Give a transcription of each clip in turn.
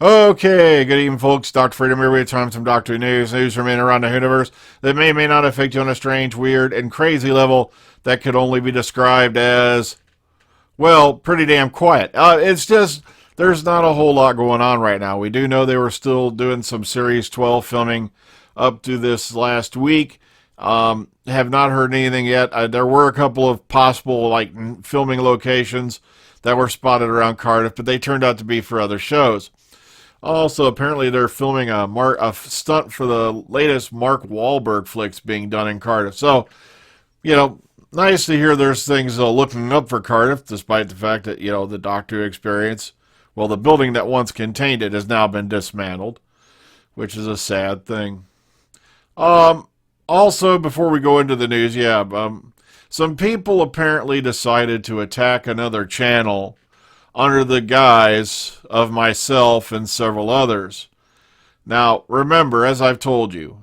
Okay, good evening, folks. Dr. Freedom here with some Doctor Who news from in and around the universe that may or may not affect you on a strange, weird, and crazy level that could only be described as, well, pretty damn quiet. It's just, there's not a whole lot going on right now. We do know they were still doing some Series 12 filming up to this last week. Have not heard anything yet. There were a couple of possible, filming locations that were spotted around Cardiff, but they turned out to be for other shows. Also, apparently they're filming a stunt for the latest Mark Wahlberg flicks being done in Cardiff. So, nice to hear there's things looking up for Cardiff, despite the fact that, the Doctor Who experience, well, the building that once contained it has now been dismantled, which is a sad thing. Also, before we go into the news, some people apparently decided to attack another channel under the guise of myself and several others. Now, remember, as I've told you,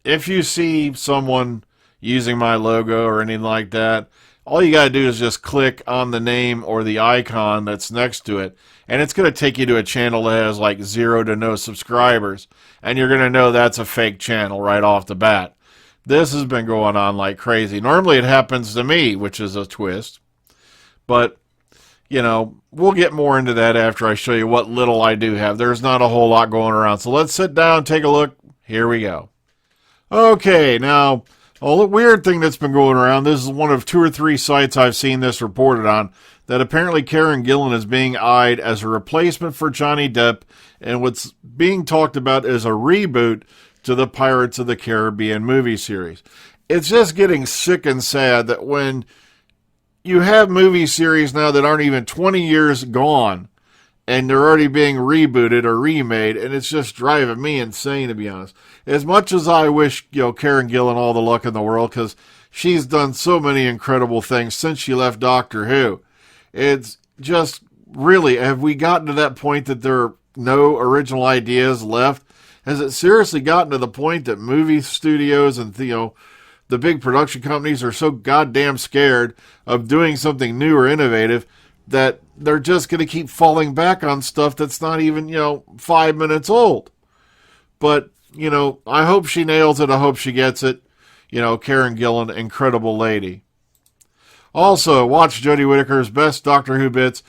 if you see someone using my logo or anything like that, all you got to do is just click on the name or the icon that's next to it, and it's going to take you to a channel that has like 0 to no subscribers, and you're going to know that's a fake channel right off the bat. This has been going on like crazy. Normally it happens to me, which is a twist, but we'll get more into that after I show you what little I do have. There's not a whole lot going around. So let's sit down, take a look. Here we go. Okay, now, a weird thing that's been going around, this is one of 2 or 3 sites I've seen this reported on, that apparently Karen Gillan is being eyed as a replacement for Johnny Depp, and what's being talked about is a reboot to the Pirates of the Caribbean movie series. It's just getting sick and sad that when you have movie series now that aren't even 20 years gone, and they're already being rebooted or remade, and it's just driving me insane, to be honest. As much as I wish, Karen Gillan all the luck in the world, because she's done so many incredible things since she left Doctor Who. It's just, really, have we gotten to that point that there are no original ideas left? Has it seriously gotten to the point that movie studios and, the big production companies are so goddamn scared of doing something new or innovative that they're just going to keep falling back on stuff that's not even, 5 minutes old? But, I hope she nails it. I hope she gets it. Karen Gillan, incredible lady. Also, watch Jodie Whittaker's best Doctor Who bits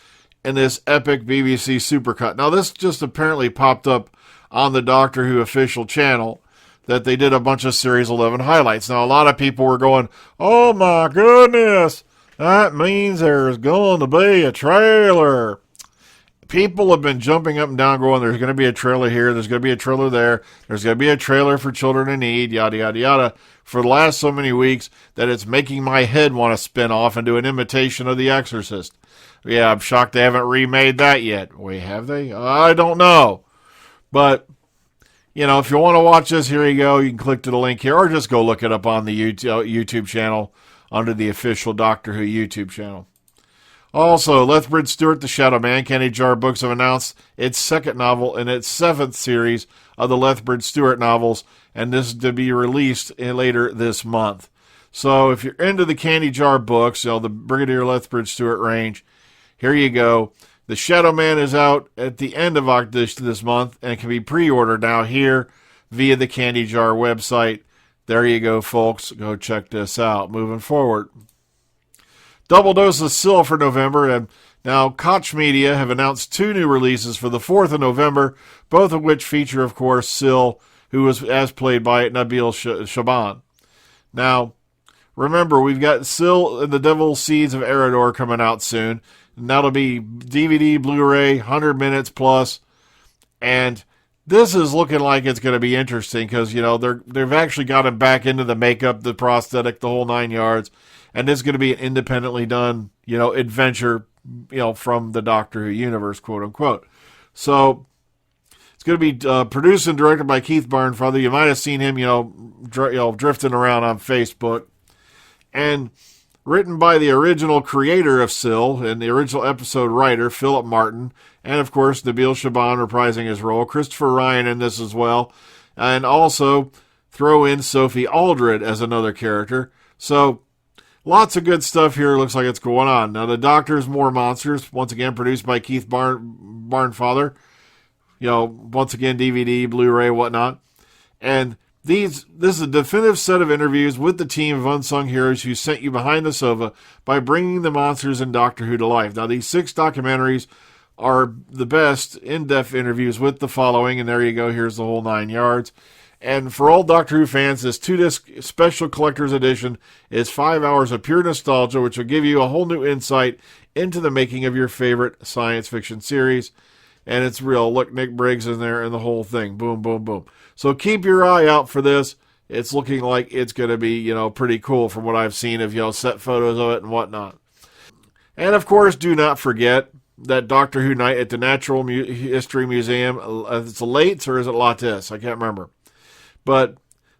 in this epic BBC Supercut. Now, this just apparently popped up on the Doctor Who official channel, that they did a bunch of Series 11 highlights. Now, a lot of people were going, oh my goodness, that means there's going to be a trailer. People have been jumping up and down going, there's going to be a trailer here, there's going to be a trailer there, there's going to be a trailer for Children in Need, yada, yada, yada, for the last so many weeks that it's making my head want to spin off and do an imitation of The Exorcist. Yeah, I'm shocked they haven't remade that yet. Wait, have they? I don't know. But if you want to watch this, here you go. You can click to the link here, or just go look it up on the YouTube channel under the official Doctor Who YouTube channel. Also, Lethbridge-Stewart, the Shadowman, Candy Jar Books have announced its 2nd novel in its 7th series of the Lethbridge-Stewart novels, and this is to be released later this month. So if you're into the Candy Jar Books, the Brigadier Lethbridge-Stewart range, here you go. The Shadowman is out at the end of this month, and it can be pre-ordered now here via the Candy Jar website. There you go, folks. Go check this out. Moving forward. Double dose of Syl for November, and now Koch Media have announced 2 new releases for the 4th of November, both of which feature, of course, Syl, who was as played by Nabil Shaban. Now, remember, we've got Syl and the Devil's Seeds of Eridor coming out soon. And that'll be DVD, Blu-ray, 100 minutes plus. And this is looking like it's going to be interesting because, they've actually got him back into the makeup, the prosthetic, the whole 9 yards. And this is going to be an independently done, adventure, from the Doctor Who universe, quote unquote. So it's going to be produced and directed by Keith Barnfather. You might have seen him, drifting around on Facebook. And written by the original creator of Syl and the original episode writer, Philip Martin, and of course Nabil Shaban reprising his role, Christopher Ryan in this as well, and also throw in Sophie Aldred as another character. So lots of good stuff here. Looks like it's going on. Now, The Doctor's More Monsters, once again produced by Keith Barnfather. once again, DVD, Blu-ray, whatnot. And this is a definitive set of interviews with the team of unsung heroes who sent you behind the sofa by bringing the monsters in Doctor Who to life. Now, these 6 documentaries are the best in-depth interviews with the following, and there you go, here's the whole 9 yards. And for all Doctor Who fans, this 2-disc special collector's edition is 5 hours of pure nostalgia, which will give you a whole new insight into the making of your favorite science fiction series. And it's real. Look, Nick Briggs in there and the whole thing. Boom, boom, boom. So keep your eye out for this. It's looking like it's going to be, pretty cool from what I've seen of, set photos of it and whatnot. And, of course, do not forget that Doctor Who night at the Natural History Museum. It's late, or is it Lattes? I can't remember. But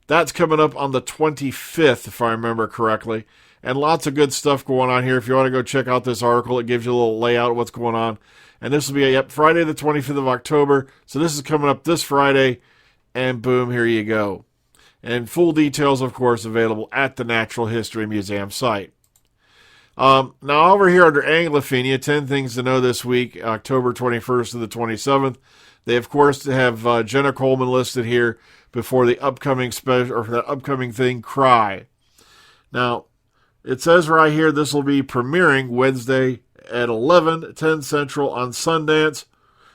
that's coming up on the 25th, if I remember correctly. And lots of good stuff going on here. If you want to go check out this article, it gives you a little layout of what's going on. And this will be Friday the 25th of October. So this is coming up this Friday. And boom, here you go. And full details, of course, available at the Natural History Museum site. Now, over here under Anglophenia, 10 things to know this week, October 21st to the 27th. They, of course, have Jenna Coleman listed here before the upcoming special, or that upcoming thing, Cry. Now, it says right here this will be premiering Wednesday at 11:10 Central on Sundance.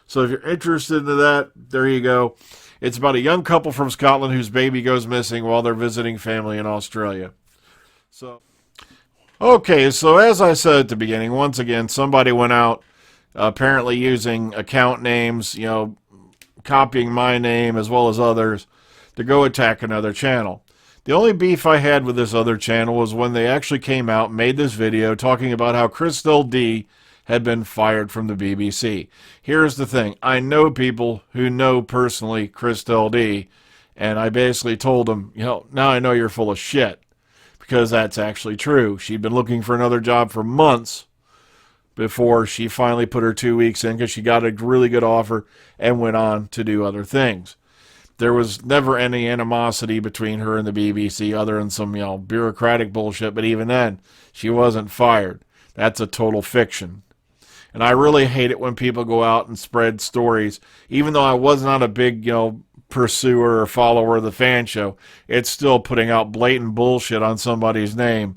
So if you're interested in that, there you go. It's about a young couple from Scotland whose baby goes missing while they're visiting family in Australia. Okay, so as I said at the beginning, once again, somebody went out apparently using account names, copying my name as well as others to go attack another channel. The only beef I had with this other channel was when they actually came out and made this video talking about how Christelle D had been fired from the BBC. Here's the thing. I know people who know personally Christelle D, and I basically told them, now I know you're full of shit. Because that's actually true. She'd been looking for another job for months before she finally put her 2 weeks in because she got a really good offer and went on to do other things. There was never any animosity between her and the BBC other than some, bureaucratic bullshit, but even then, she wasn't fired. That's a total fiction. And I really hate it when people go out and spread stories, even though I was not a big, pursuer or follower of the fan show, it's still putting out blatant bullshit on somebody's name,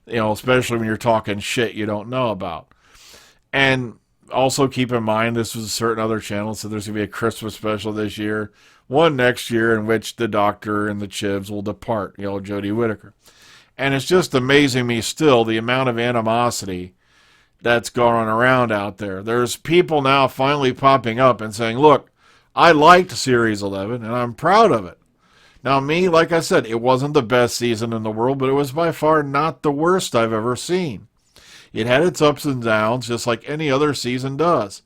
especially when you're talking shit you don't know about. And also keep in mind, this was a certain other channel, so there's going to be a Christmas special this year, one next year in which the Doctor and the Chibs will depart, Jodie Whittaker. And it's just amazing me still, the amount of animosity that's going around out there. There's people now finally popping up and saying, look, I liked Series 11, and I'm proud of it. Now, me, like I said, it wasn't the best season in the world, but it was by far not the worst I've ever seen. It had its ups and downs, just like any other season does.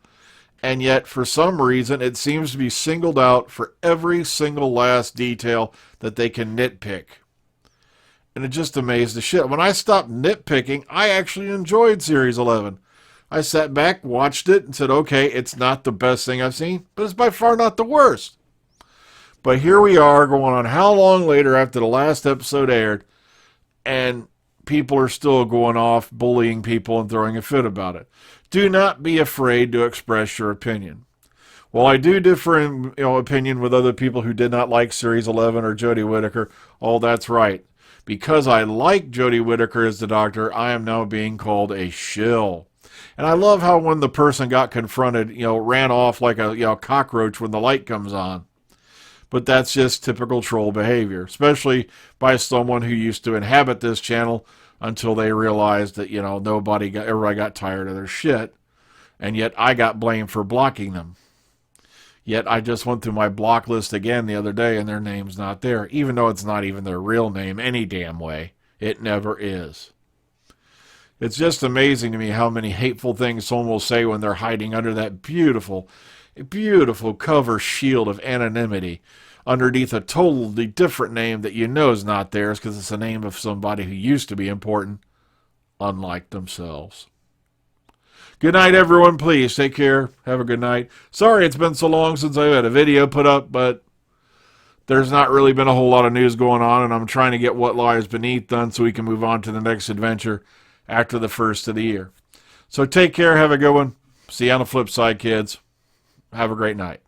And yet, for some reason, it seems to be singled out for every single last detail that they can nitpick. And it just amazed the shit. When I stopped nitpicking, I actually enjoyed Series 11. I sat back, watched it, and said, okay, it's not the best thing I've seen, but it's by far not the worst. But here we are, going on how long later after the last episode aired, and people are still going off, bullying people and throwing a fit about it. Do not be afraid to express your opinion. While I do differ in opinion with other people who did not like Series 11 or Jodie Whittaker, that's right. Because I like Jodie Whittaker as the Doctor, I am now being called a shill. And I love how when the person got confronted, ran off like a cockroach when the light comes on. But that's just typical troll behavior, especially by someone who used to inhabit this channel until they realized that, everybody got tired of their shit. And yet I got blamed for blocking them. Yet I just went through my block list again the other day and their name's not there, even though it's not even their real name any damn way. It never is. It's just amazing to me how many hateful things someone will say when they're hiding under that beautiful, beautiful cover shield of anonymity underneath a totally different name that is not theirs because it's the name of somebody who used to be important, unlike themselves. Good night, everyone. Please take care. Have a good night. Sorry it's been so long since I've had a video put up, but there's not really been a whole lot of news going on, and I'm trying to get What Lies Beneath done so we can move on to the next adventure after the first of the year. So take care. Have a good one. See you on the flip side, kids. Have a great night.